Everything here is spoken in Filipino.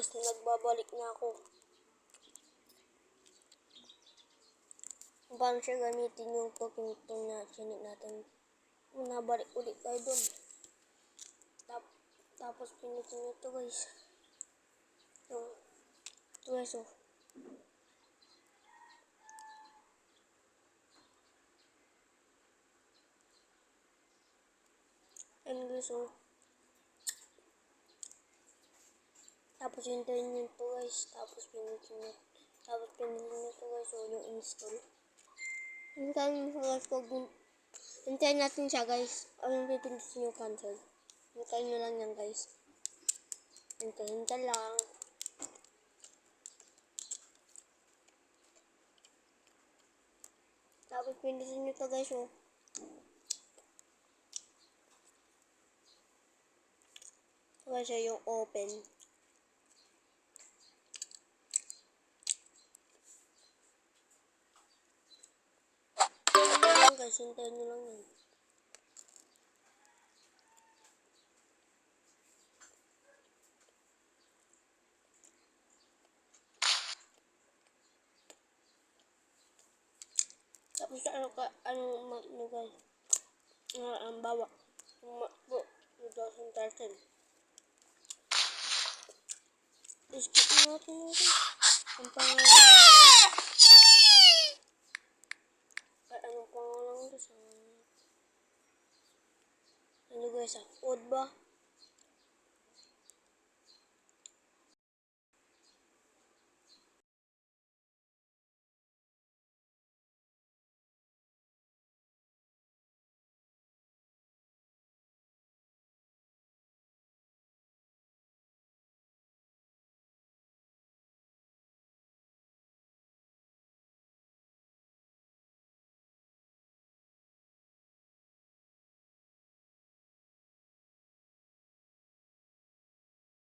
guys, nagbabalik na ako. Paano siya gamitin yung talking tone na chinik natin. Nabalik ulit tayo dun. Tapos pinutin nyo ito guys. Ito guys oh. And guys oh. Tapos hintayin nyo ito guys. Tapos pinutin nyo ito guys oh, yung install. Hintayin natin siya guys. Anong pipindutin nyo cancel. Hintayin nyo lang yan guys. Hintay lang. Tapos pindutin nyo ito guys oh. Ito guys yung open. Guys, hintayin nyo lang yan. Tapos ano guys, ang bawa, MacBook 2013. Skip natin ito. Ang pangalan. Kahit anong pangalan ito sa... Ano guys, food ba?